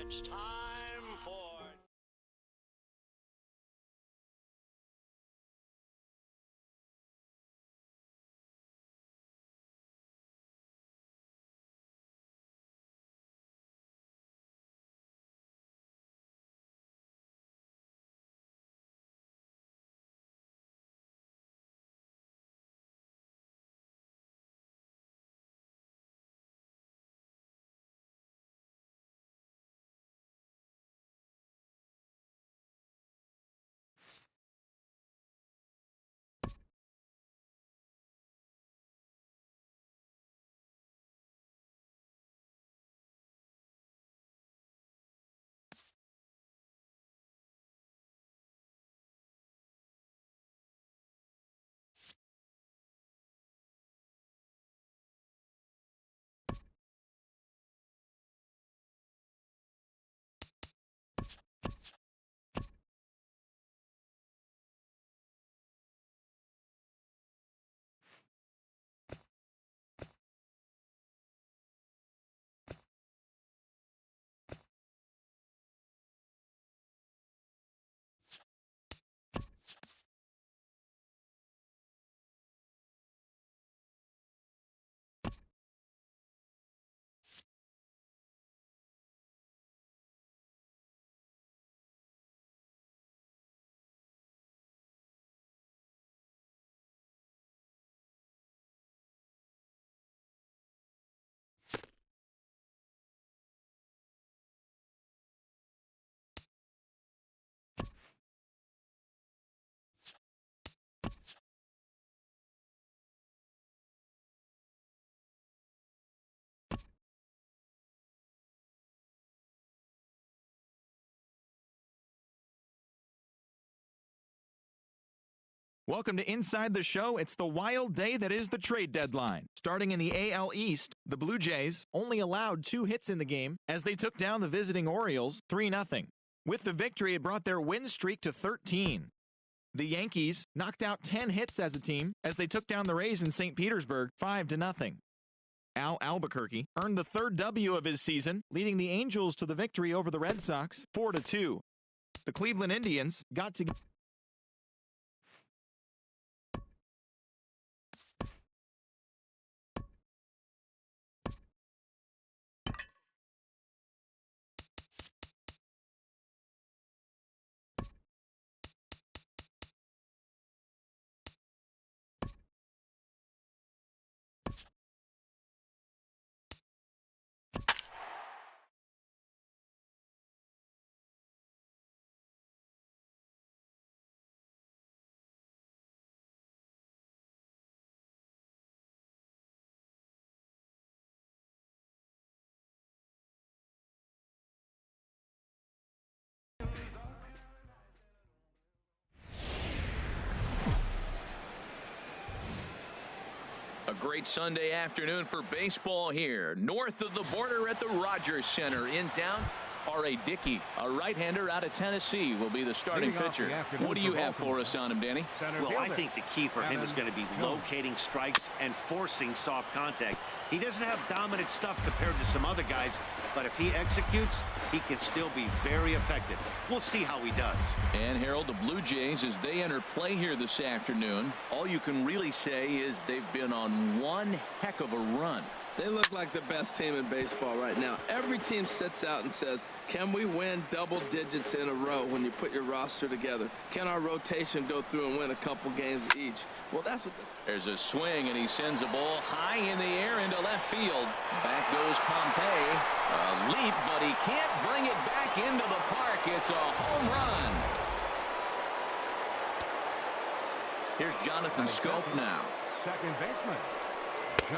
It's time for... Welcome to Inside the Show. It's the wild day that is the trade deadline. Starting in the AL East, the Blue Jays only allowed 2 hits in the game as they took down the visiting Orioles 3-0. With the victory, it brought their win streak to 13. The Yankees knocked out 10 hits as a team as they took down the Rays in St. Petersburg 5-0. Al Albuquerque earned the 3rd W of his season, leading the Angels to the victory over the Red Sox 4-2. The Cleveland Indians got to... A great Sunday afternoon for baseball here. North of the border at the Rogers Center in town. R.A. Dickey, a right-hander out of Tennessee, will be the starting pitcher. What do you have for us on him, Danny? Well, I think the key for him is going to be locating strikes and forcing soft contact. He doesn't have dominant stuff compared to some other guys, but if he executes, he can still be very effective. We'll see how he does. And Harold, the Blue Jays, as they enter play here this afternoon, all you can really say is they've been on one heck of a run. They look like the best team in baseball right now. Every team sits out and says, can we win double digits in a row when you put your roster together? Can our rotation go through and win a couple games each? Well, that's what this... There's a swing, and he sends a ball high in the air into left field. Back goes Pompey. A leap, but he can't bring it back into the park. It's a home run. Here's Jonathan Scope now. Second baseman.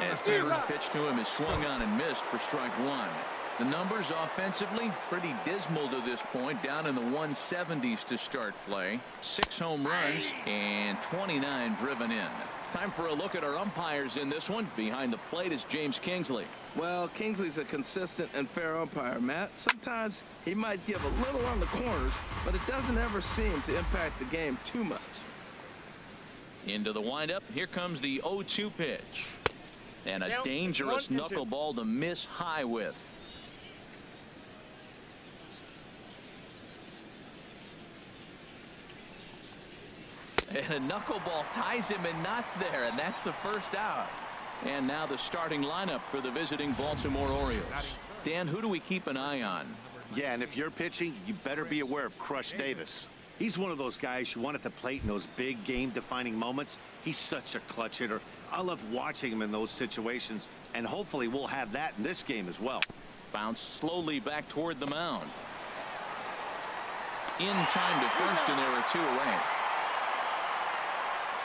As Farrer's pitch to him is swung on and missed for strike 1. The numbers offensively pretty dismal to this point, down in the 170s to start play. 6 home runs and 29 driven in. Time for a look at our umpires in this one. Behind the plate is James Kingsley. Well, Kingsley's a consistent and fair umpire, Matt. Sometimes he might give a little on the corners, but it doesn't ever seem to impact the game too much. Into the windup. Here comes the 0-2 pitch. And a dangerous knuckleball to miss high with. And a knuckleball ties him in knots there, and that's the first out. And now the starting lineup for the visiting Baltimore Orioles. Dan, who do we keep an eye on? Yeah, and if you're pitching, you better be aware of Crush Davis. He's one of those guys you want at the plate in those big game-defining moments. He's such a clutch hitter. I love watching him in those situations, and hopefully we'll have that in this game as well. Bounced slowly back toward the mound. In time to first, and there are two away.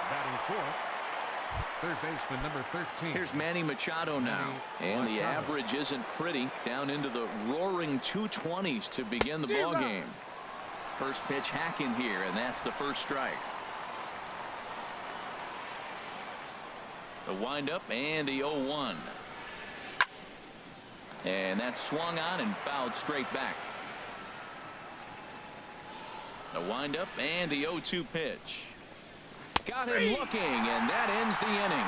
Batting fourth, third baseman number 13. Here's Manny Machado now, and the average isn't pretty, down into the roaring 220s to begin the ball game. First pitch hacking here, and that's the first strike. The windup and the 0-1, and that's swung on and fouled straight back. The windup and the 0-2 pitch. Got him looking, and that ends the inning.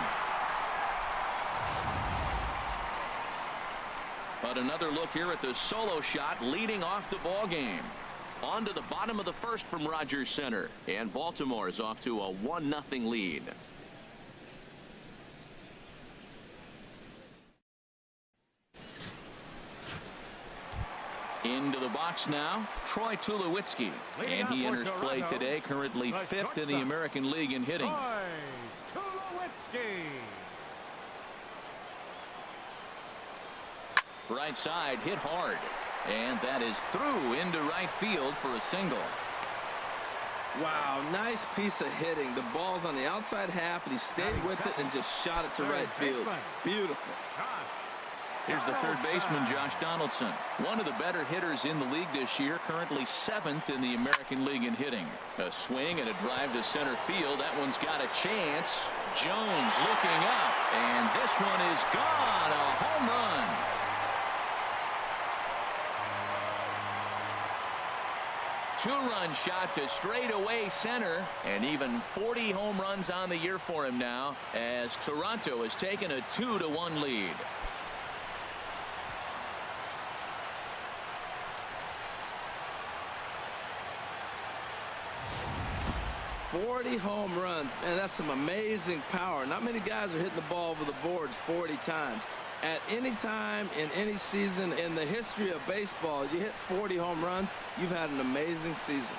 But another look here at the solo shot leading off the ball game. On to the bottom of the first from Rogers Center, and Baltimore is off to a 1-0 lead. Into the box now, Troy Tulowitzki, and he enters play today, currently 5th in the American League in hitting. Right side hit hard, and that is through into right field for a single. Wow, nice piece of hitting. The ball's on the outside half, and he stayed with it and just shot it to right field. Beautiful. Here's the third baseman, Josh Donaldson, one of the better hitters in the league this year, currently 7th in the American League in hitting. A swing and a drive to center field. That one's got a chance. Jones looking up, and this one is gone. A home run. Two-run shot to straightaway center, and even 40 home runs on the year for him now, as Toronto has taken a 2-1 lead. 40 home runs, and that's some amazing power. Not many guys are hitting the ball over the boards 40 times. At any time in any season in the history of baseball, you hit 40 home runs, you've had an amazing season.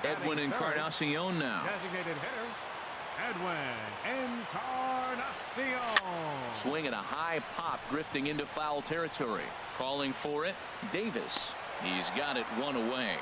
Edwin Encarnacion now. Designated hitter, Edwin Encarnacion. Swinging a high pop, drifting into foul territory. Calling for it, Davis. He's got it one away.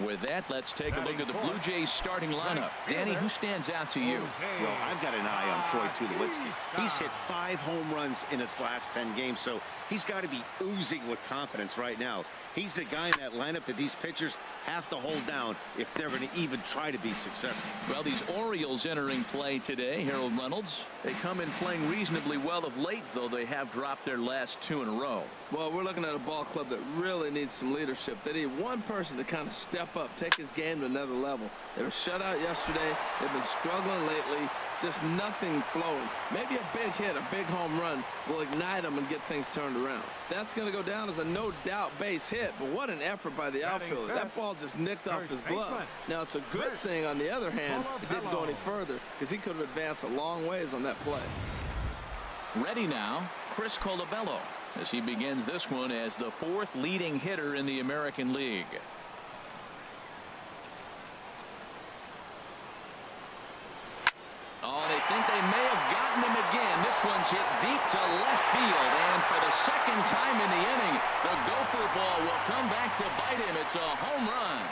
With that, let's take a look at the Blue Jays starting lineup. Danny, who stands out to you? Well, I've got an eye on Troy Tulowitzki. He's hit 5 home runs in his last 10 games, so he's got to be oozing with confidence right now. He's the guy in that lineup that these pitchers have to hold down if they're going to even try to be successful. Well, these Orioles entering play today, Harold Reynolds. They come in playing reasonably well of late, though they have dropped their last 2 in a row. Well, we're looking at a ball club that really needs some leadership. They need one person to kind of step up, take his game to another level. They were shut out yesterday. They've been struggling lately. Just nothing flowing. Maybe a big hit, a big home run will ignite them and get things turned around. That's going to go down as a no-doubt base hit, but what an effort by the outfielder. That ball just nicked off his glove. Now, it's a good thing, on the other hand, it didn't go any further because he could have advanced a long ways on that play. Ready now, Chris Colabello, as he begins this one as the 4th leading hitter in the American League. Oh, they think they may have gotten him again. This one's hit deep to left field, and for the second time in the inning, the gopher ball will come back to bite him. It's a home run.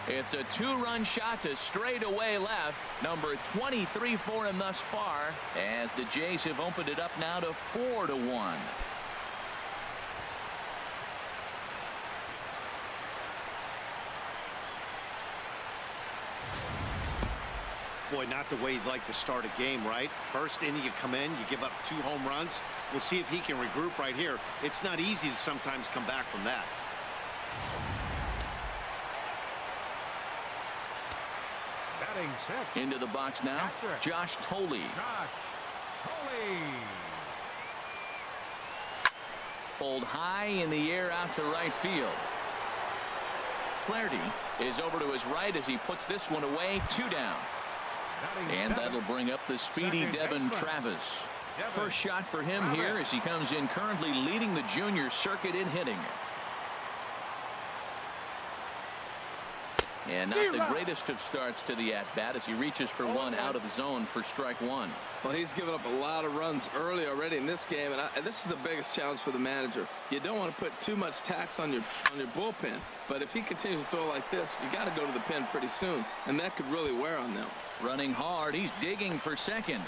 It's a 2-run shot to straightaway left, number 23 for him thus far, as the Jays have opened it up now to 4-1. Boy, not the way you'd like to start a game, right? First inning, you come in, you give up 2 home runs. We'll see if he can regroup right here. It's not easy to sometimes come back from that. Batting sixth. Into the box now, Josh Thole. Pulled high in the air out to right field. Flaherty is over to his right as he puts this one away. 2 down. And that'll bring up the speedy Devin Travis. First shot for him here as he comes in currently leading the junior circuit in hitting. And not the greatest of starts to the at-bat as he reaches for one out of the zone for strike 1. Well, he's given up a lot of runs early already in this game, and this is the biggest challenge for the manager. You don't want to put too much tax on your bullpen, but if he continues to throw like this, you got to go to the pen pretty soon, and that could really wear on them. Running hard, he's digging for second.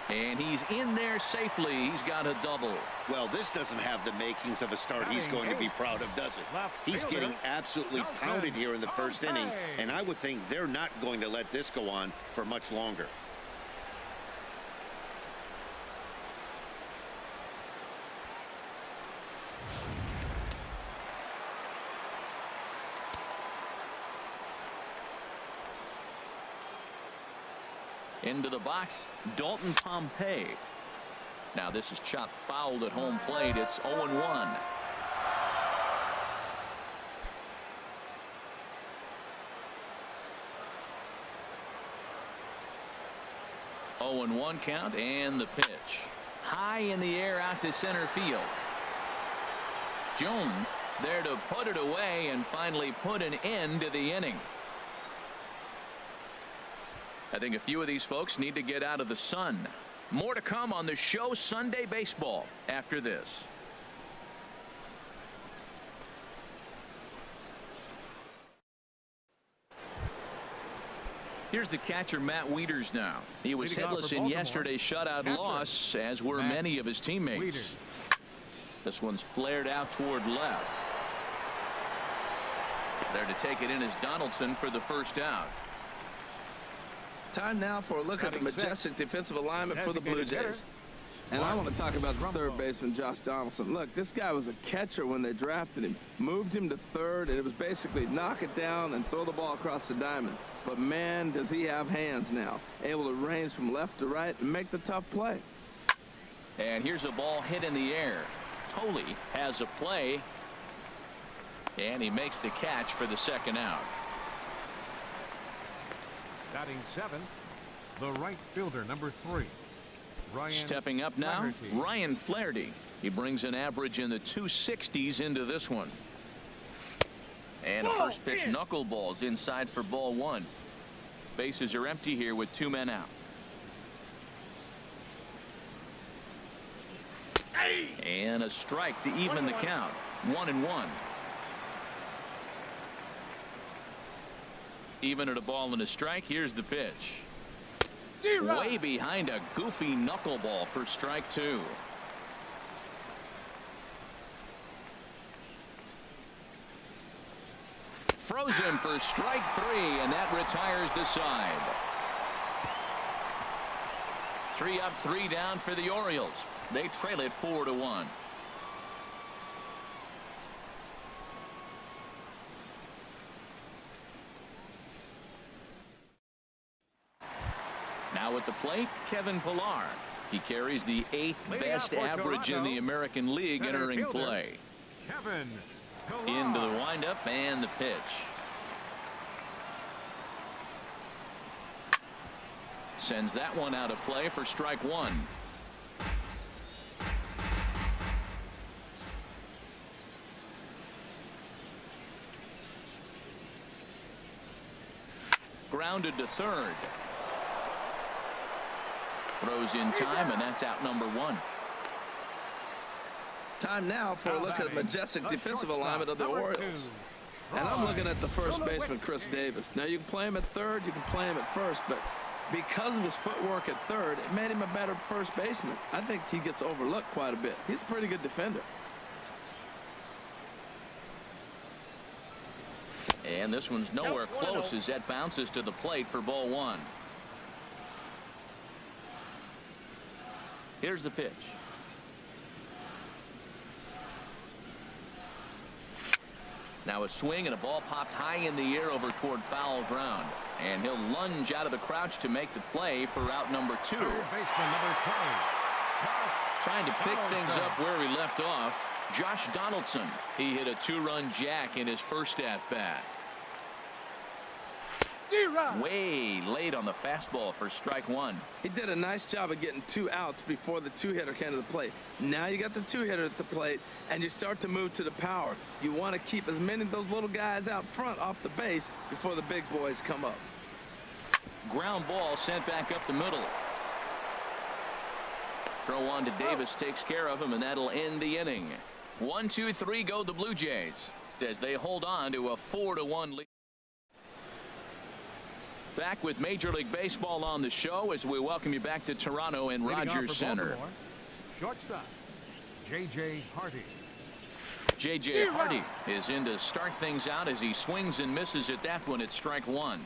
And he's in there safely. He's got a double. Well, this doesn't have the makings of a start he's going to be proud of, does it? He's getting absolutely pounded here in the first inning, and I would think they're not going to let this go on for much longer. Into the box, Dalton Pompey. Now this is chopped fouled at home plate. It's 0-1. Oh, 1 count, and the pitch. High in the air out to center field. Jones is there to put it away and finally put an end to the inning. I think a few of these folks need to get out of the sun. More to come on the show Sunday Baseball after this. Here's the catcher, Matt Wieters now. He was hitless in yesterday's shutout loss, as were many of his teammates. This one's flared out toward left. There to take it in is Donaldson for the first out. Time now for a look at the majestic defensive alignment for the Blue Jays. And I want to talk about third baseman Josh Donaldson. Look, this guy was a catcher when they drafted him. Moved him to third, and it was basically knock it down and throw the ball across the diamond. But, man, does he have hands now. Able to range from left to right and make the tough play. And here's a ball hit in the air. Tolley has a play. And he makes the catch for the second out. Batting 7th, the right fielder, number 3. Stepping up now, Ryan Flaherty. He brings an average in the 260s into this one. And a first pitch knuckleballs inside for ball 1. Bases are empty here with 2 men out. And a strike to even the count. 1-1. Even at a ball and a strike. Here's the pitch. Way behind a goofy knuckleball for strike 2. Froze him for strike 3, and that retires the side. 3 up, 3 down for the Orioles. They trail it 4-1. Now at the plate, Kevin Pillar. He carries the 8th best average in the American League entering play. Kevin Into the windup and the pitch. Sends that one out of play for strike 1. Grounded to third. Throws in time, and that's out number 1. Time now for a look at the majestic defensive alignment of the Orioles. And I'm looking at the first baseman, Chris Davis. Now, you can play him at third, you can play him at first, but because of his footwork at third, it made him a better first baseman. I think he gets overlooked quite a bit. He's a pretty good defender. And this one's nowhere close as that bounces to the plate for ball 1. Here's the pitch. Now a swing and a ball popped high in the air over toward foul ground. And he'll lunge out of the crouch to make the play for out number 2. Third baseman, number 20, Josh Trying to pick things up where he left off, Josh Donaldson. He hit a 2-run jack in his first at-bat. Way late on the fastball for strike one. He did a nice job of getting 2 outs before the 2-hitter came to the plate. Now you got the 2-hitter at the plate, and you start to move to the power. You want to keep as many of those little guys out front off the base before the big boys come up. Ground ball sent back up the middle. Throw on to Davis takes care of him, and that'll end the inning. 1, 2, 3 go the Blue Jays as they hold on to a 4-1 lead. Back with Major League Baseball on the show as we welcome you back to Toronto and Rogers Center. Shortstop, J.J. Hardy. J.J. Hardy is in to start things out as he swings and misses at that one at strike one.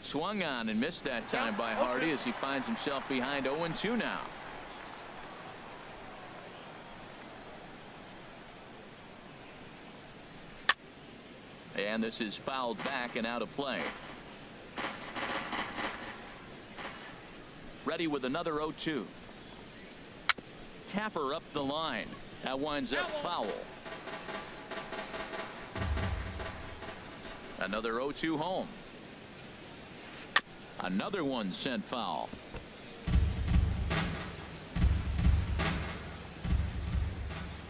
Swung on and missed that time by Hardy as he finds himself behind 0-2 now. And this is fouled back and out of play. Ready with another 0-2. Tapper up the line. That winds up foul. Another 0-2 home. Another one sent foul.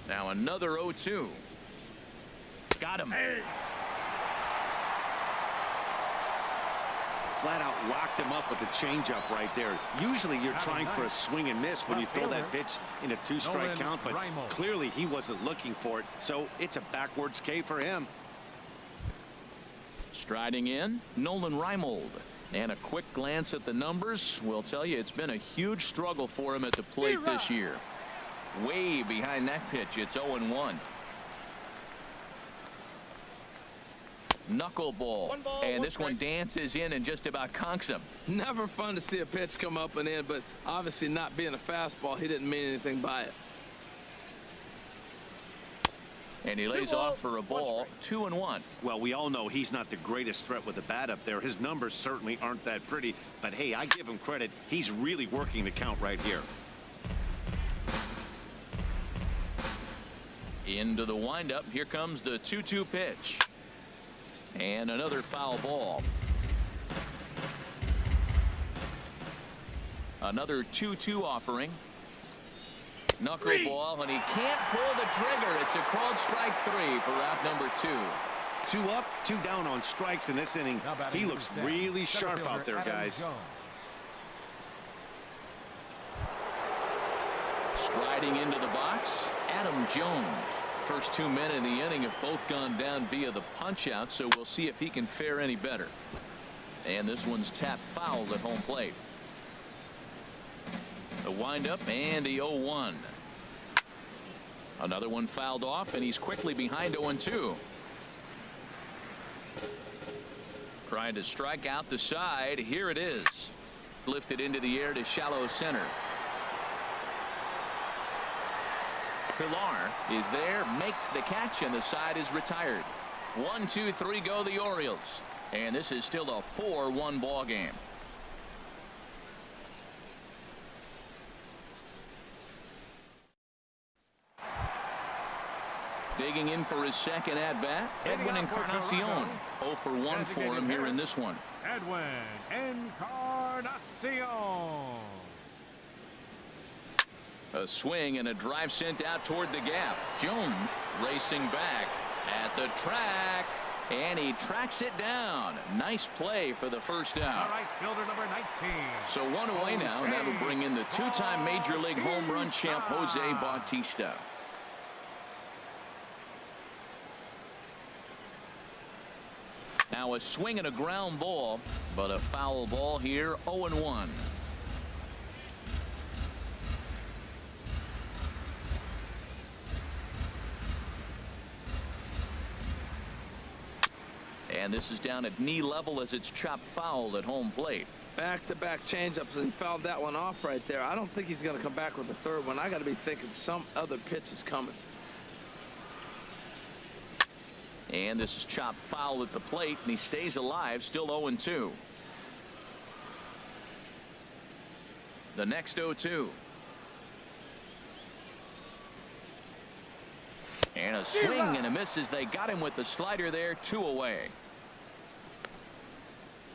Now another 0-2. Got him. Flat out locked him up with the changeup right there. Usually you're trying for a swing and miss when you throw that pitch in a 2-strike count, but clearly he wasn't looking for it, so it's a backwards K for him. Striding in, Nolan Reimold. And a quick glance at the numbers will tell you it's been a huge struggle for him at the plate this year. Way behind that pitch. It's 0-1. Knuckleball, and this one dances in and just about conks him. Never fun to see a pitch come up and in, but obviously not being a fastball, he didn't mean anything by it. And he lays off for a ball. 2-1. Well, we all know he's not the greatest threat with the bat up there. His numbers certainly aren't that pretty, but hey, I give him credit. He's really working the count right here. Into the windup. Here comes the 2-2 pitch. And another foul ball. Another 2-2 offering. Knuckleball, and he can't pull the trigger. It's a called strike 3 for out number 2. 2 up, 2 down on strikes in this inning. He looks really sharp out there, guys. Striding into the box, Adam Jones. First 2 men in the inning have both gone down via the punch out, so we'll see if he can fare any better. And this one's tapped foul at home plate. The windup and the 0-1. Another one fouled off, and he's quickly behind 0-2. Trying to strike out the side. Here it is. Lifted into the air to shallow center. Pilar is there, makes the catch, and the side is retired. 1, 2, 3 go the Orioles. And this is still a 4-1 ball game. Digging in for his second at-bat, Edwin Encarnacion. 0 for 1 for him here in this one. Edwin Encarnacion. A swing and a drive sent out toward the gap. Jones racing back at the track, and he tracks it down. Nice play for the first out. All right, fielder number 19. So 1 away now, and that'll bring in the 2-time Major League home run champ Jose Bautista. Now a swing and a ground ball, but a foul ball here. 0-1. And this is down at knee level as it's chopped foul at home plate. Back-to-back changeups, and fouled that one off right there. I don't think he's going to come back with the third one. I got to be thinking some other pitch is coming. And this is chopped foul at the plate, and he stays alive, still 0-2. The next 0-2. And a swing and a miss as they got him with the slider there. 2 away.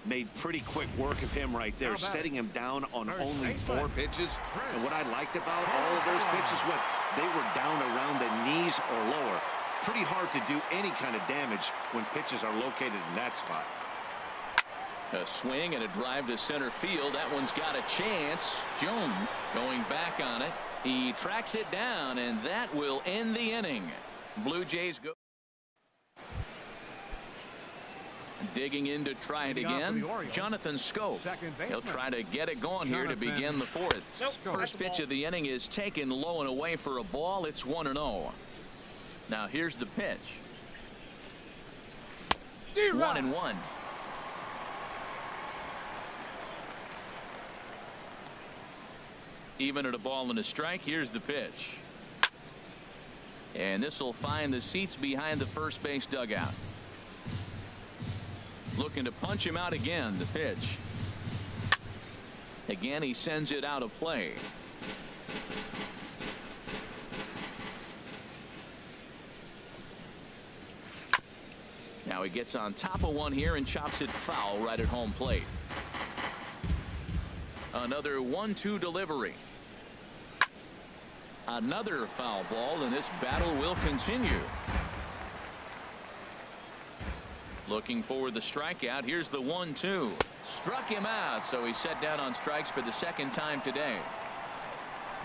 Made pretty quick work of him right there, setting him down on only 4 pitches. And what I liked about all of those pitches, they were down around the knees or lower. Pretty hard to do any kind of damage when pitches are located in that spot. A swing and a drive to center field. That one's got a chance. Jones going back on it. He tracks it down, and that will end the inning. Blue Jays go. Digging in to try it again. Jonathan Scope. He'll try to get it going here to begin the 4th. First pitch of the inning is taken low and away for a ball. It's 1-0. Now here's the pitch. 1-1. Even at a ball and a strike. Here's the pitch. And this will find the seats behind the first base dugout. Looking to punch him out again. The pitch. Again, he sends it out of play. Now he gets on top of one here and chops it foul right at home plate. Another 1-2 delivery. Another foul ball, and this battle will continue. Looking for the strikeout. Here's the 1-2. Struck him out, so he's set down on strikes for the second time today.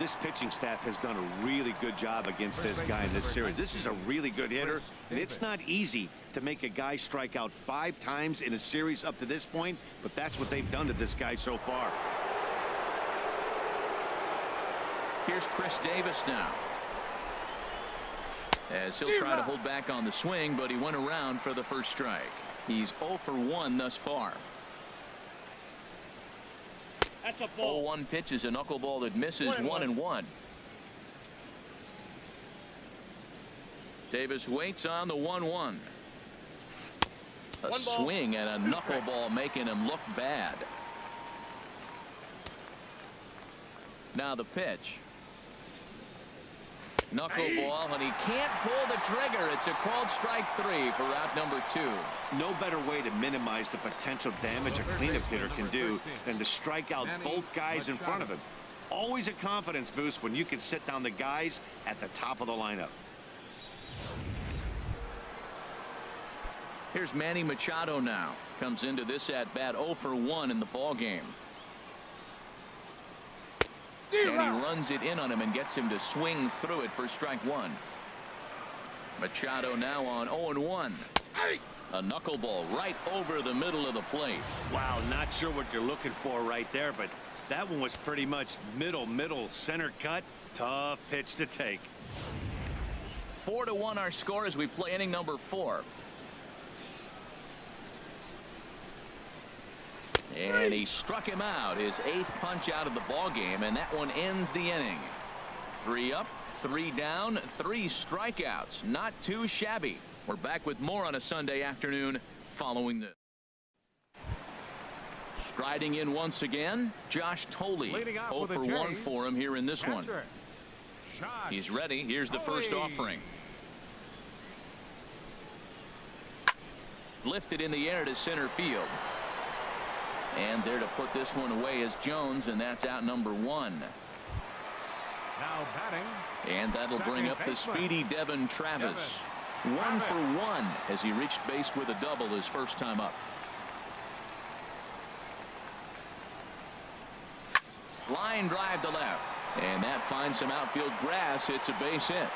This pitching staff has done a really good job against this guy in this series. This is a really good hitter, and it's not easy to make a guy strike out 5 times in a series up to this point, but that's what they've done to this guy so far. Here's Chris Davis now, as he'll try to hold back on the swing, but he went around for the first strike. He's 0 for 1 thus far. That's a ball. 0-1 pitch is a knuckleball that misses. 1-1. Davis waits on the 1-1. A swing and a knuckleball making him look bad. Now the pitch. Knuckleball, and he can't pull the trigger. It's a called strike 3 for out number 2. No better way to minimize the potential damage a cleanup hitter can do than to strike out both guys in front of him. Always a confidence boost when you can sit down the guys at the top of the lineup. Here's Manny Machado now. Comes into this at bat 0 for 1 in the ball game. And he runs it in on him and gets him to swing through it for strike 1. Machado now on 0-1. A knuckleball right over the middle of the plate. Wow, not sure what you're looking for right there, but that one was pretty much middle center cut. Tough pitch to take. 4-1 our score as we play inning number 4. And he struck him out, his 8th punch out of the ball game, and that one ends the inning. 3 up, 3 down, 3 strikeouts. Not too shabby. We're back with more on a Sunday afternoon following this. Striding in once again, Josh Thole. 0 for 1 for him here in this one. He's ready. Here's the first offering. Lifted in the air to center field. And there to put this one away is Jones, and that's out number 1. Now batting. And that'll bring up the speedy Devin Travis. 1 for 1 as he reached base with a double his first time up. Line drive to left, and that finds some outfield grass. It's a base hit.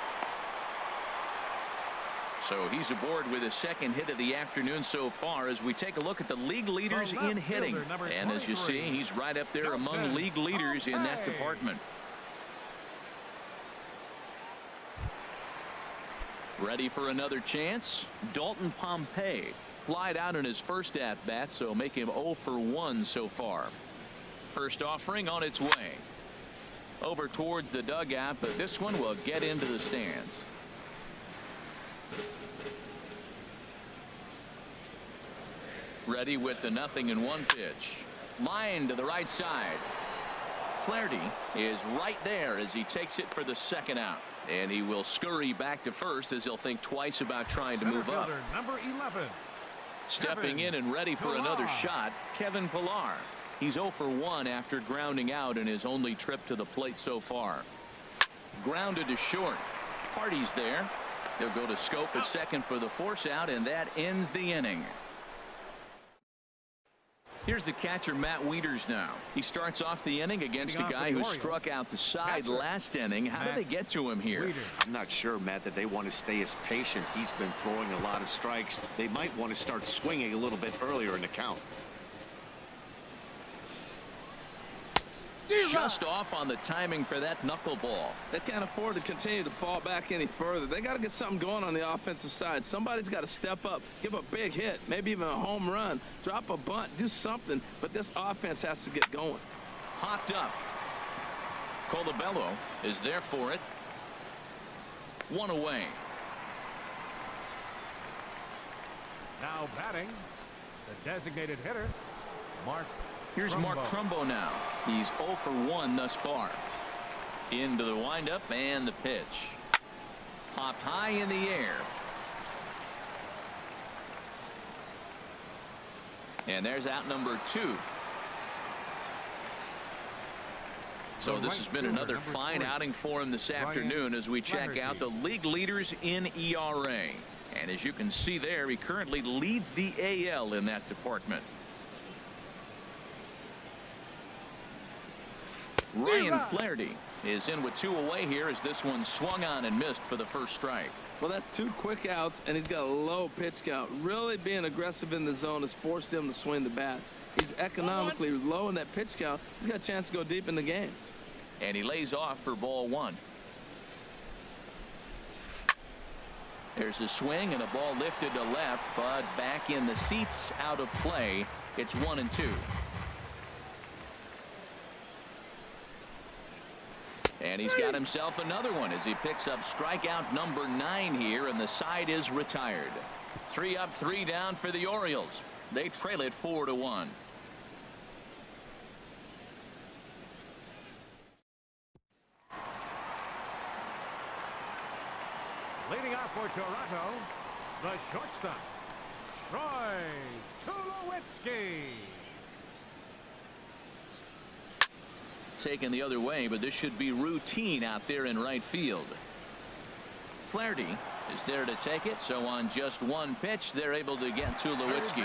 So he's aboard with his second hit of the afternoon so far as we take a look at the league leaders in hitting. And as you see, he's right up there among league leaders in that department. Ready for another chance? Dalton Pompey flied out in his first at bat, so make him 0 for 1 so far. First offering on its way over towards the dugout, but this one will get into the stands. Ready with the 0-1 pitch. Line to the right side. Flaherty is right there as he takes it for the second out. And he will scurry back to first as he'll think twice about trying to move up. Number 11. Stepping in and ready for another shot, Kevin Pillar. He's 0 for 1 after grounding out in his only trip to the plate so far. Grounded to short. Hardy's there. He'll go to Scope at second for the force out, and that ends the inning. Here's the catcher, Matt Wieters now. He starts off the inning against a guy who struck out the side last inning. How did they get to him here? I'm not sure, Matt, that they want to stay as patient. He's been throwing a lot of strikes. They might want to start swinging a little bit earlier in the count. Just off on the timing for that knuckleball. They can't afford to continue to fall back any further. They got to get something going on the offensive side. Somebody's got to step up, give a big hit, maybe even a home run, drop a bunt, do something. But this offense has to get going. Hopped up. Colabello is there for it. One away. Now batting, the designated hitter, Mark. Here's Mark Trumbo now. He's 0 for 1 thus far. Into the windup and the pitch. Popped high in the air. And there's out number 2. So this has been another fine outing for him this afternoon as we check out the league leaders in ERA. And as you can see there, he currently leads the AL in that department. Ryan Flaherty is in with 2 away here as this one swung on and missed for the first strike. Well, that's 2 quick outs, and he's got a low pitch count. Really being aggressive in the zone has forced him to swing the bats. He's economically low in that pitch count. He's got a chance to go deep in the game. And he lays off for ball 1. There's a swing and a ball lifted to left, but back in the seats, out of play. It's 1-2. And he's got himself another one as he picks up strikeout number 9 here, and the side is retired. 3 up, 3 down for the Orioles. They trail it 4-1. Leading off for Toronto, the shortstop, Troy Tulowitzki. Taken the other way, but this should be routine out there in right field. Flaherty is there to take it, so on just 1 pitch they're able to get Tulowitzki.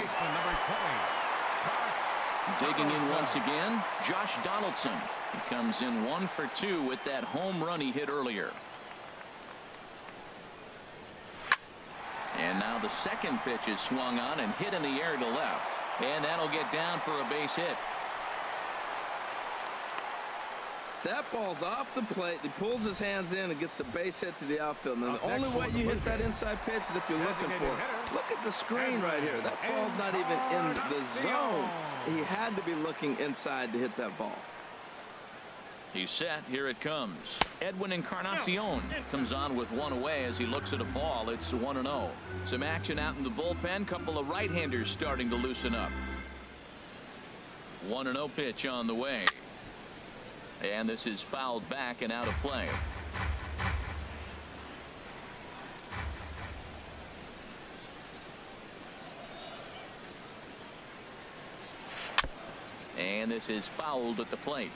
Digging in once again, Josh Donaldson. He comes in 1 for 2 with that home run he hit earlier. And now the second pitch is swung on and hit in the air to left, and that'll get down for a base hit. That ball's off the plate. He pulls his hands in and gets a base hit to the outfield. And the only way you hit that inside pitch is if you're looking for it. Look at the screen right here. That ball's not even in the zone. He had to be looking inside to hit that ball. He's set. Here it comes. Edwin Encarnacion comes on with 1 away as he looks at a ball. It's 1-0. Some action out in the bullpen. Couple of right-handers starting to loosen up. 1-0 pitch on the way. And this is fouled back and out of play. And this is fouled at the plate.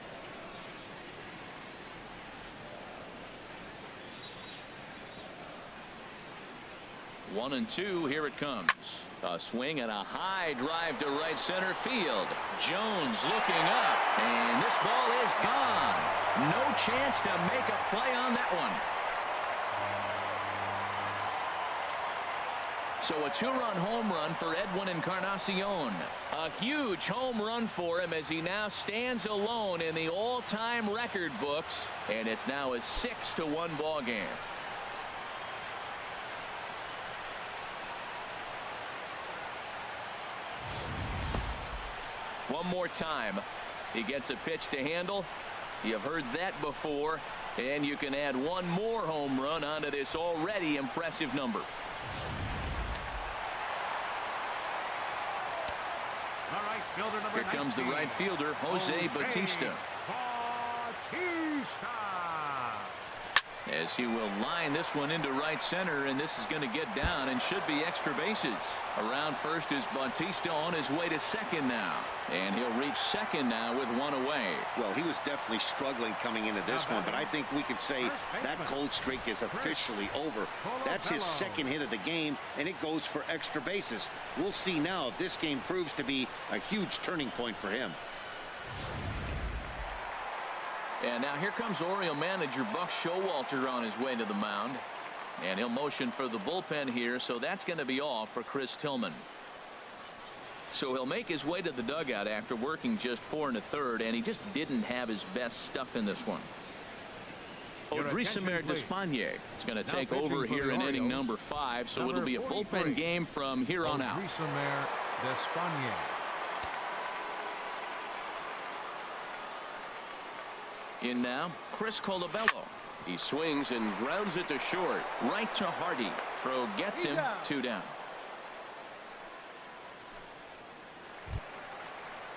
One and two. Here it comes. A swing and a high drive to right center field. Jones looking up, and this ball is gone. No chance to make a play on that one. So a 2-run home run for Edwin Encarnacion. A huge home run for him as he now stands alone in the all-time record books, and it's now a 6-1 ball game. One more time. He gets a pitch to handle. You've heard that before, and you can add one more home run onto this already impressive number. Here comes the right fielder, Jose Bautista. He stopped. As he will line this one into right center, and this is going to get down and should be extra bases. Around first is Bautista on his way to second now, and he'll reach second now with one away. Well, he was definitely struggling coming into this one, but I think we could say that cold streak is officially over. That's his second hit of the game, and it goes for extra bases. We'll see now if this game proves to be a huge turning point for him. And now here comes Oriole manager Buck Showalter on his way to the mound. And he'll motion for the bullpen here, so that's going to be all for Chris Tillman. So he'll make his way to the dugout after working just 4 1/3, and he just didn't have his best stuff in this one. Odrisamer Despaigne is going to take over here in inning number 5, so it'll be a bullpen game from here on out. Odrisamer Despaigne. In now, Chris Colabello. He swings and grounds it to short. Right to Hardy. Throw gets him. 2 down.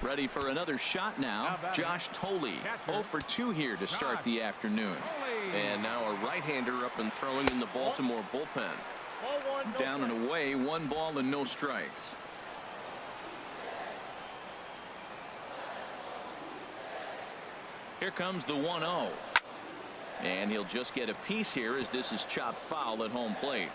Ready for another shot now. Josh Thole. 0 for 2 here to start the afternoon. And now a right-hander up and throwing in the Baltimore bullpen. Down and away, 1 ball and no strikes. Here comes the 1-0. And he'll just get a piece here as this is chopped foul at home plate.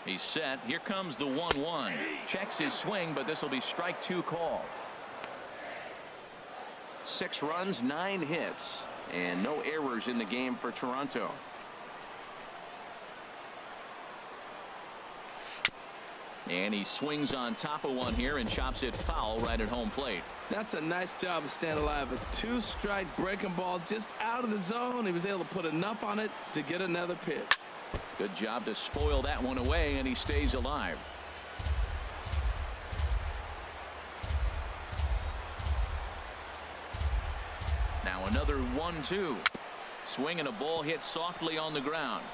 He's set. Here comes the 1-1. Checks his swing, but this will be strike 2 call. 6 runs, 9 hits, and no errors in the game for Toronto. And he swings on top of one here and chops it foul right at home plate. That's a nice job of staying alive. A 2-strike breaking ball just out of the zone. He was able to put enough on it to get another pitch. Good job to spoil that one away, and he stays alive. Now another 1-2. Swing and a ball hit softly on the ground.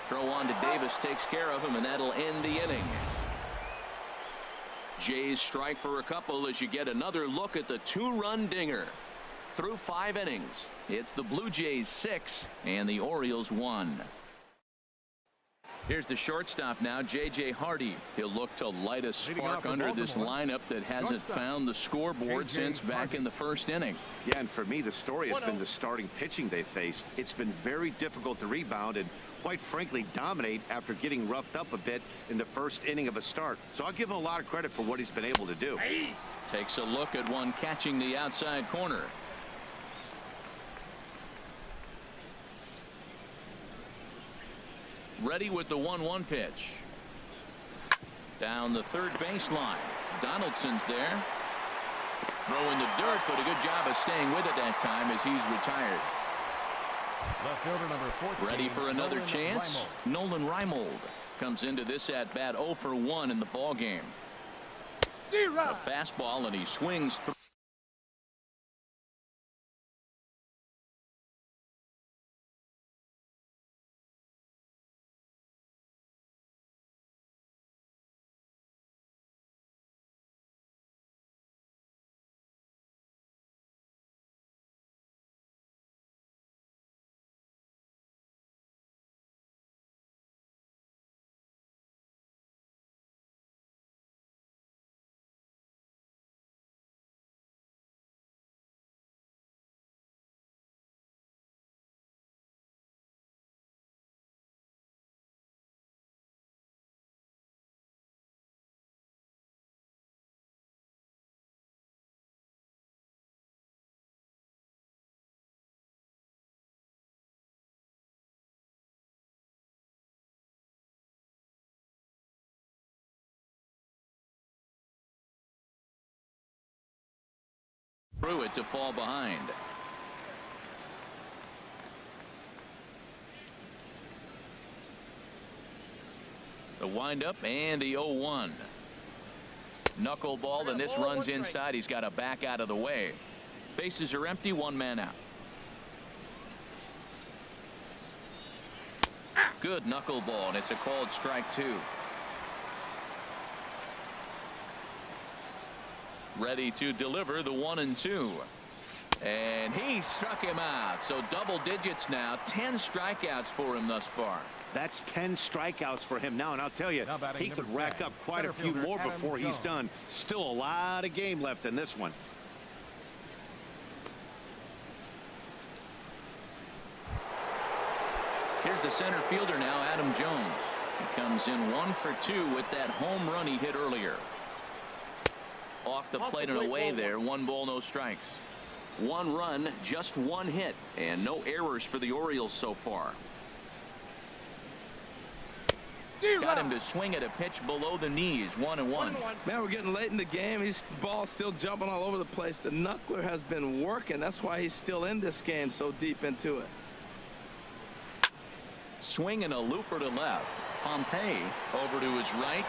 Throw on to Davis takes care of him, and that'll end the inning. Jays strike for a couple as you get another look at the 2-run dinger. Through 5 innings, it's the Blue Jays 6 and the Orioles 1. Here's the shortstop now, J.J. Hardy. He'll look to light a spark under this lineup that hasn't found the scoreboard since back in the first inning. Yeah, and for me, the story has been the starting pitching they faced. It's been very difficult to rebound and, quite frankly, dominate after getting roughed up a bit in the first inning of a start. So I'll give him a lot of credit for what he's been able to do. Takes a look at one catching the outside corner. Ready with the 1-1 pitch. Down the third baseline. Donaldson's there. Throwing the dirt, but a good job of staying with it that time as he's retired. Left fielder number 14. Ready for another chance. Nolan Reimold comes into this at bat 0 for 1 in the ball game. A fastball, and he swings through. Through it to fall behind. The windup and the 0-1. Knuckleball, and this runs inside. He's got to back out of the way. Bases are empty, 1 man out. Good knuckleball, and it's a called strike 2. Ready to deliver the 1-2. And he struck him out. So double digits now. 10 strikeouts for him thus far. That's 10 strikeouts for him now, and I'll tell you, he could rack up quite a few Center more fielder before Adam he's Jones. done. Still a lot of game left in this one. Here's the center fielder now, Adam Jones. He comes in 1 for 2 with that home run he hit earlier. Off the plate and away there. 1 ball, no strikes. 1 run, just 1 hit, and no errors for the Orioles so far. Got him to swing at a pitch below the knees. 1-1. Man, we're getting late in the game. His ball's still jumping all over the place. The knuckler has been working. That's why he's still in this game so deep into it. Swing and a looper to left. Pompey over to his right,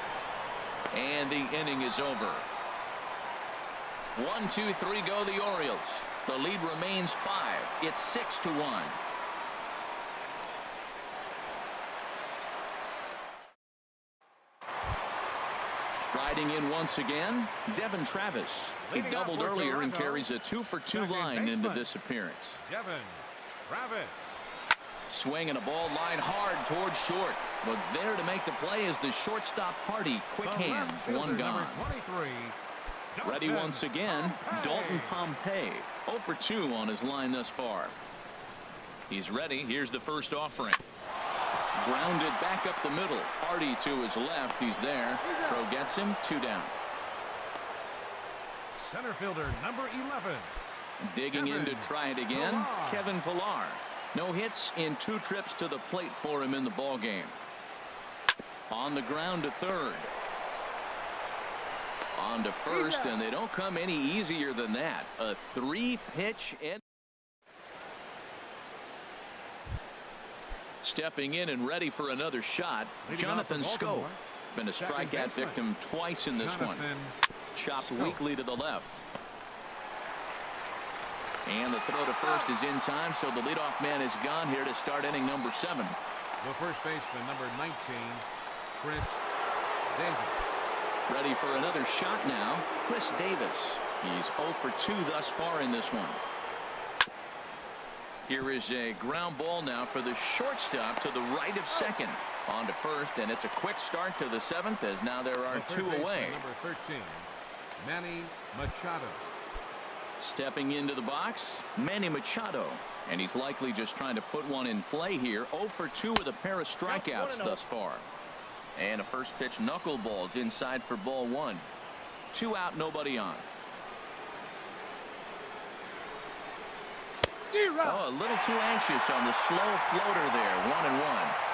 and the inning is over. 1, 2, 3 go the Orioles. The lead remains 5. It's 6-1. Striding in once again, Devin Travis. He Leading doubled off for earlier and Toronto, carries a 2 for 2 second line into baseman. this appearance. Devin Travis. Swing and a ball line hard towards short. But there to make the play is the shortstop Hardy. Quick The left hands, fielder, 1 gone. number 23. Ready Dalton once again, Pompey. Dalton Pompey. 0 for 2 on his line thus far. He's ready. Here's the first offering. Grounded back up the middle. Hardy to his left. He's there. Throw gets him. 2 down. Center fielder number 11. Digging in to Kevin try it again. Pillar. Kevin Pillar. No hits in 2 trips to the plate for him in the ball game. On the ground to third. On to first, and they don't come any easier than that. A 3-pitch and stepping in and ready for another shot. Leading Jonathan off for Scope. Baltimore, Been a second strikeout baseman. victim twice in this one. Jonathan Chopped Scope. weakly to the left. And the throw to first is in time, so the leadoff man is gone here to start inning number 7. The first baseman number 19, Chris Davis. Ready for another shot now, Chris Davis. He's 0 for 2 thus far in this one. Here is a ground ball now for the shortstop to the right of second. On to first, and it's a quick start to the 7th, as now there are The third 2 baseman, away. number 13, Manny Machado. Stepping into the box, Manny Machado. And he's likely just trying to put one in play here. 0 for 2 with a pair of strikeouts thus far. And a first pitch knuckleballs inside for ball 1. 2 out, nobody on. Oh, a little too anxious on the slow floater there. 1-1.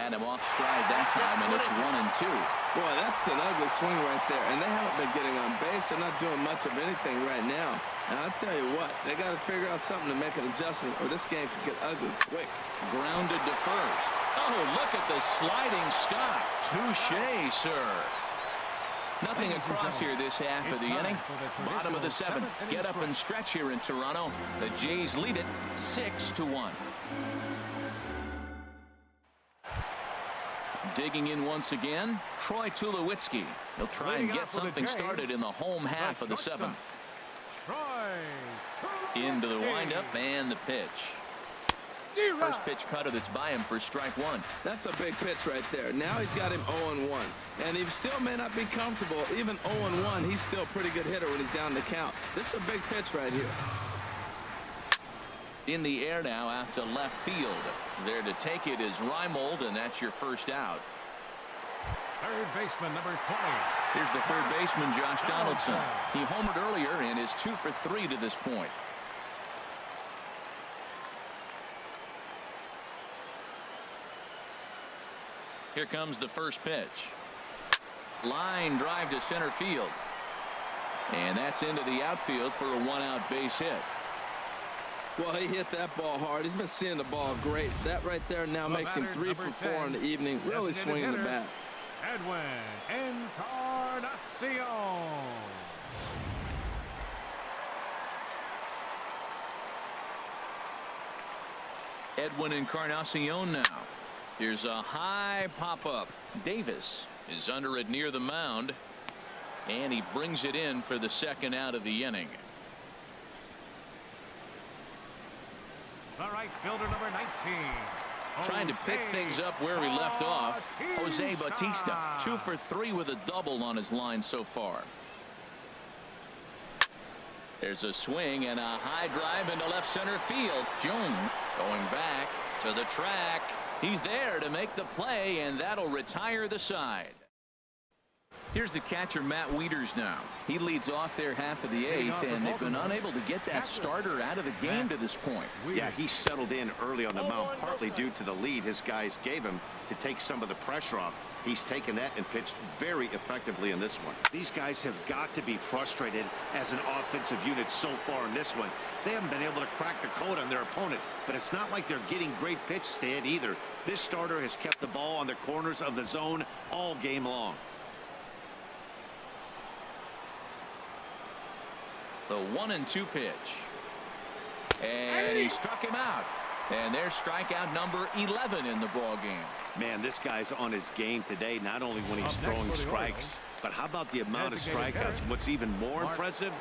Had him off stride that time, and it's 1-2. Boy, that's an ugly swing right there. And they haven't been getting on base. They're not doing much of anything right now. And I'll tell you what, they got to figure out something to make an adjustment, or this game could get ugly quick. Grounded to first. Oh, look at the sliding stop. Touche, sir. Nothing across here this half of the inning. Bottom of the 7th. Get up and stretch here in Toronto. The Jays lead it 6-1. Digging in once again, Troy Tulowitzki. He'll try and get something started in the home half of the 7th. Into the windup and the pitch. First pitch cutter that's by him for strike 1. That's a big pitch right there. Now he's got him 0-1. And he still may not be comfortable. Even 0-1, he's still a pretty good hitter when he's down the count. This is a big pitch right here. In the air now out to left field. There to take it is Reimold, and that's your first out. Third baseman number 20. Here's the third baseman, Josh Donaldson. He homered earlier and is 2 for 3 to this point. Here comes the first pitch. Line drive to center field. And that's into the outfield for a 1-out base hit. Well, he hit that ball hard. He's been seeing the ball great. That right there now makes him 3 for 4 in the evening. Really swinging the bat. Edwin Encarnacion. Edwin Encarnacion now. Here's a high pop-up. Davis is under it near the mound, and he brings it in for the second out of the inning. The right fielder, number 19. Trying to pick things up where he left off. Jose Bautista, 2 for 3 with a double on his line so far. There's a swing and a high drive into left center field. Jones going back to the track. He's there to make the play, and that'll retire the side. Here's the catcher, Matt Wieters now. He leads off their half of the 8th, and they've been unable to get that starter out of the game to this point. Yeah, he settled in early on the mound, partly due to the lead his guys gave him to take some of the pressure off. He's taken that and pitched very effectively in this one. These guys have got to be frustrated as an offensive unit so far in this one. They haven't been able to crack the code on their opponent, but it's not like they're getting great pitches to hit either. This starter has kept the ball on the corners of the zone all game long. The 1-2 pitch, and he struck him out, and there's strikeout number 11 in the ball game. Man, this guy's on his game today, not only when he's throwing strikes, but how about the amount of strikeouts? What's even more impressive,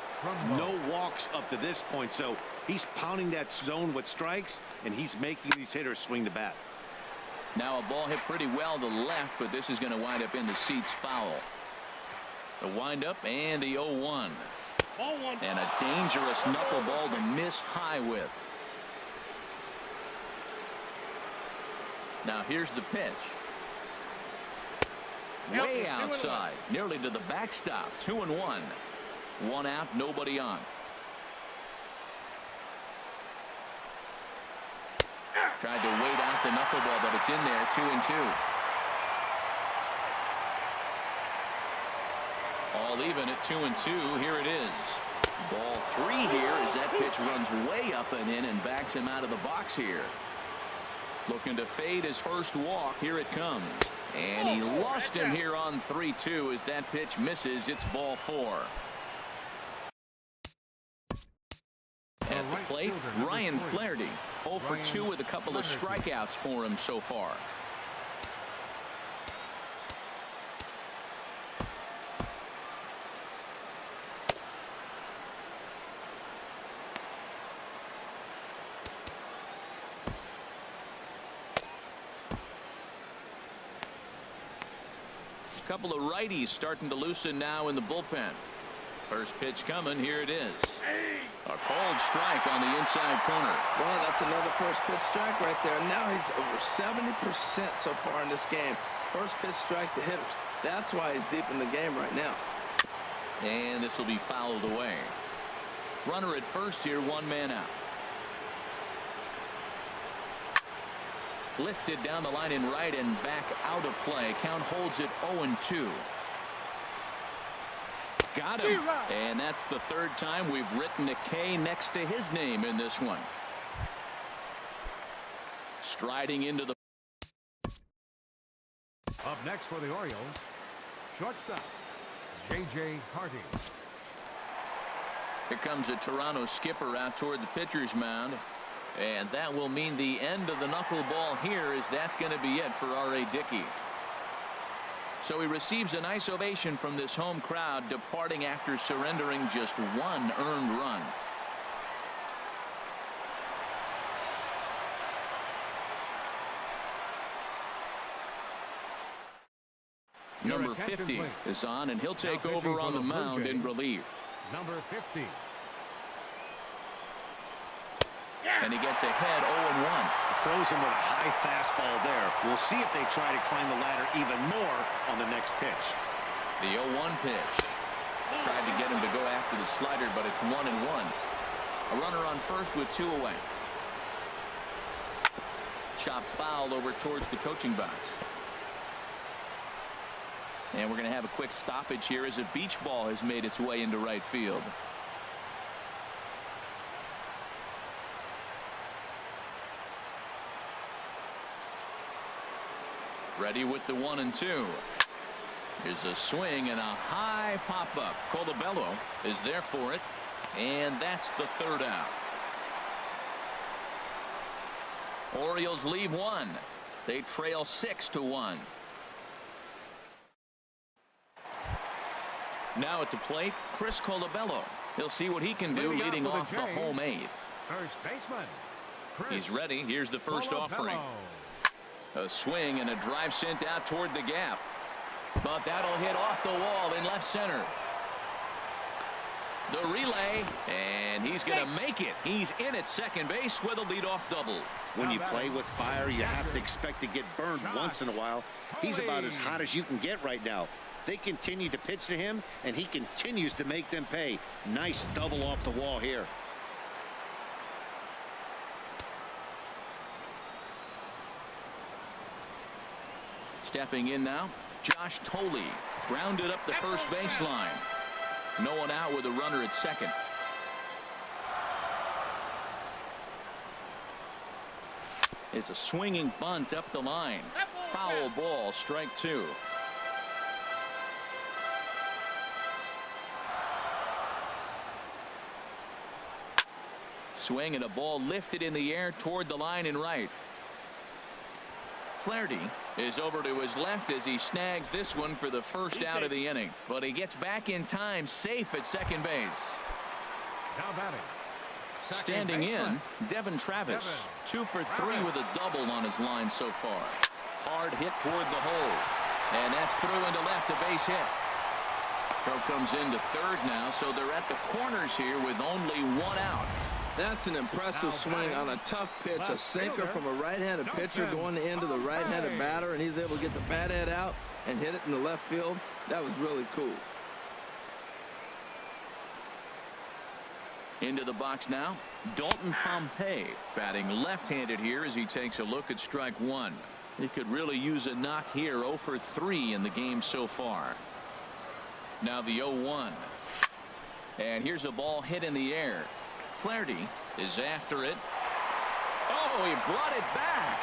no walks up to this point. So he's pounding that zone with strikes, and he's making these hitters swing the bat. Now a ball hit pretty well to left, but this is going to wind up in the seats foul. The windup and the 0-1. And a dangerous knuckleball to miss high with. Now here's the pitch. Way outside, nearly to the backstop. 2-1. 1 out, nobody on. Tried to wait out the knuckleball, but it's in there. 2-2. All even at 2-2. Here it is. Ball 3 here as that pitch runs way up and in and backs him out of the box here. Looking to fade his first walk. Here it comes. And he lost him here on 3-2 as that pitch misses. It's ball 4. At the plate, Ryan Flaherty. 0 for 2 with a couple of strikeouts for him so far. Couple of righties starting to loosen now in the bullpen. First pitch coming. Here it is. A cold strike on the inside corner. Well, that's another first pitch strike right there. Now he's over 70% so far in this game. First pitch strike to hitters. That's why he's deep in the game right now. And this will be fouled away. Runner at first here, 1 man out. Lifted down the line in right and back out of play. Count holds it 0-2. Got him. And that's the 3rd time we've written a K next to his name in this one. Striding into the. Up next for the Orioles, shortstop, J.J. Hardy. Here comes a Toronto skipper out toward the pitcher's mound. And that will mean the end of the knuckleball here, as that's going to be it for R.A. Dickey. So he receives a nice ovation from this home crowd, departing after surrendering just 1 earned run. Number 50 is on, and he'll take over on the mound in relief. Number 50. And he gets ahead 0-1. Throws him with a high fastball there. We'll see if they try to climb the ladder even more on the next pitch. The 0-1 pitch. Tried to get him to go after the slider, but it's 1-1. A runner on first with 2 away. Chopped foul over towards the coaching box. And we're going to have a quick stoppage here as a beach ball has made its way into right field. Ready with the 1-2. Here's a swing and a high pop-up. Colabello is there for it, and that's the 3rd out. Orioles leave 1. They trail 6-1. Now at the plate, Chris Colabello. He'll see what he can do leading off the home eighth. First baseman. He's ready. Here's the first offering. A swing and a drive sent out toward the gap. But that'll hit off the wall in left center. The relay, and he's going to make it. He's in at second base with a leadoff double. When you play with fire, you have to expect to get burned once in a while. He's about as hot as you can get right now. They continue to pitch to him, and he continues to make them pay. Nice double off the wall here. Stepping in now, Josh Thole grounded up the first baseline. No one out with a runner at second. It's a swinging bunt up the line. Foul ball, strike two. Swing and a ball lifted in the air toward the line and right. Flaherty is over to his left as he snags this one for the first out of the inning. But he gets back in time, safe at second base. Now batting. Standing in, Devin Travis. 2 for 3 with a double on his line so far. Hard hit toward the hole. And that's through into left, a base hit. Throw comes into third now, so they're at the corners here with only one out. That's an impressive swing on a tough pitch, a sinker from a right-handed pitcher going into the right-handed batter, and he's able to get the bat head out and hit it in the left field. That was really cool. Into the box now, Dalton Pompey batting left-handed here as he takes a look at strike one. He could really use a knock here. 0 for 3 in the game so far. Now the 0-1. And here's a ball hit in the air. Flaherty is after it. Oh, he brought it back.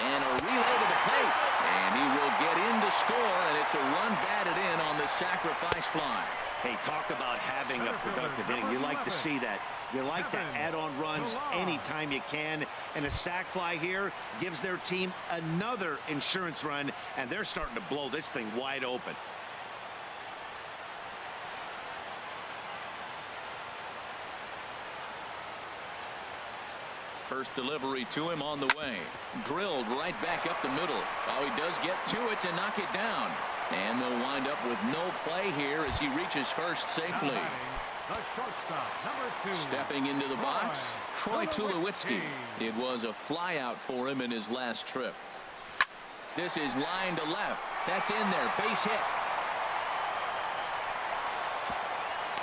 And a relay to the plate. And he will get in to score, and it's a run batted in on the sacrifice fly. Hey, talk about having a productive inning. You like to see that. You like to add on runs anytime you can. And a sac fly here gives their team another insurance run, and they're starting to blow this thing wide open. First delivery to him on the way. Drilled right back up the middle. Oh, he does get to it to knock it down. And they'll wind up with no play here as he reaches first safely. The shortstop, number 2. Stepping into the box, Troy Tulowitzki. It was a fly out for him in his last trip. This is line to left. That's in there. Base hit.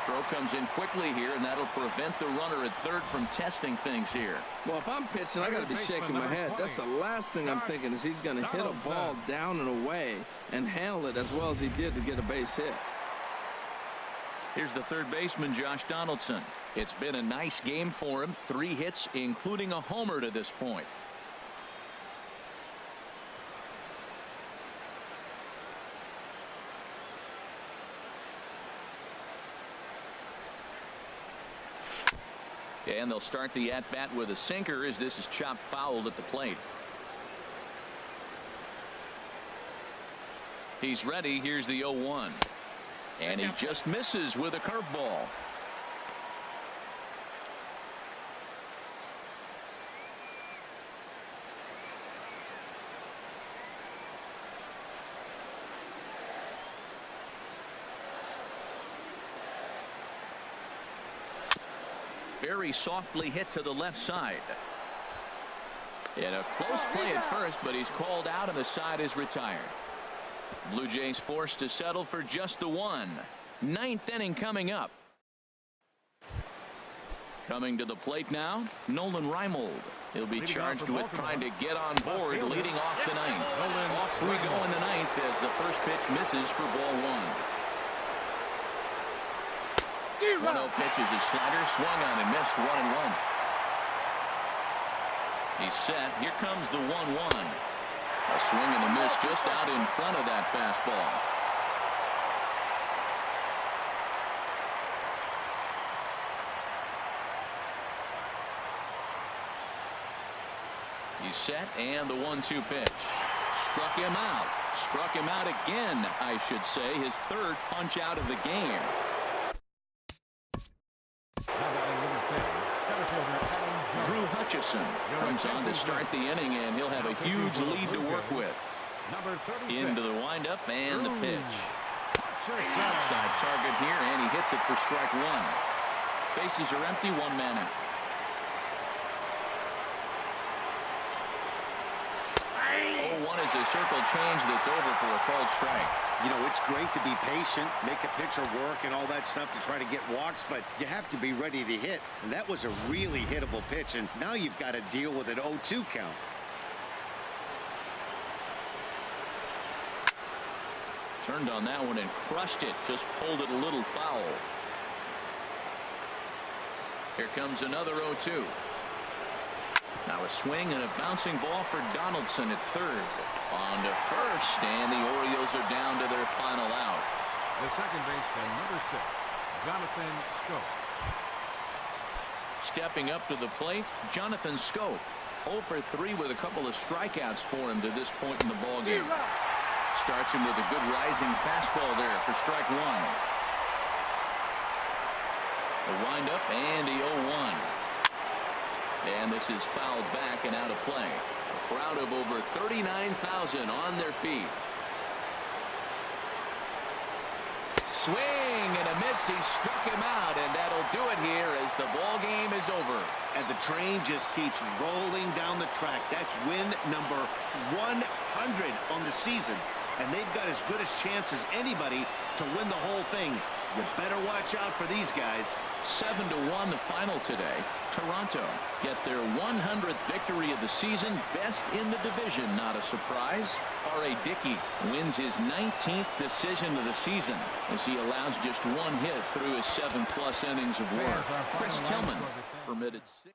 Throw comes in quickly here, and that'll prevent the runner at third from testing things here. Well, if I'm pitching, I got to be shaking my head. That's the last thing I'm thinking is he's going to hit a ball down and away and handle it as well as he did to get a base hit. Here's the third baseman, Josh Donaldson. It's been a nice game for him. 3 hits, including a homer to this point. And they'll start the at-bat with a sinker as this is chopped foul at the plate. He's ready. Here's the 0-1. And he just misses with a curveball. Very softly hit to the left side. And a close play at first, but he's called out and the side is retired. Blue Jays forced to settle for just the 1. 9th inning coming up. Coming to the plate now, Nolan Reimold. He'll be charged with trying to get on board leading off the 9th. Off we go in the 9th as the first pitch misses for ball 1. 1-0 pitch is a slider, swung on and missed. 1-1. He's set. Here comes the 1-1. A swing and a miss just out in front of that fastball. set, and the 1-2 pitch. Struck him out. Struck him out again, I should say. His third punch out of the game. Drew Hutchison comes on to start the inning, and he'll have a huge lead to work with. Into the windup and the pitch. Outside target here, and he hits it for strike one. Bases are empty, one man out. One is a circle change that's over for a called strike. You know, it's great to be patient, make a pitcher work and all that stuff to try to get walks, but you have to be ready to hit. And that was a really hittable pitch, and now you've got to deal with an 0-2 count. Turned on that one and crushed it. Just pulled it a little foul. Here comes another 0-2. Now a swing and a bouncing ball for Donaldson at third. On to first, and the Orioles are down to their final out. The second baseman, number 6, Jonathan Schoop. Stepping up to the plate, Jonathan Schoop. 0 for 3 with a couple of strikeouts for him to this point in the ballgame. Starts him with a good rising fastball there for strike one. The windup and the 0-1. And this is fouled back and out of play. A crowd of over 39,000 on their feet. Swing and a miss. He struck him out, and that'll do it here as the ball game is over. And the train just keeps rolling down the track. That's win number 100 on the season. And they've got as good a chance as anybody to win the whole thing. You better watch out for these guys. 7-1 the final today. Toronto get their 100th victory of the season, best in the division. Not a surprise. R.A. Dickey wins his 19th decision of the season as he allows just one hit through his 7+ innings of work. Chris Tillman permitted 6.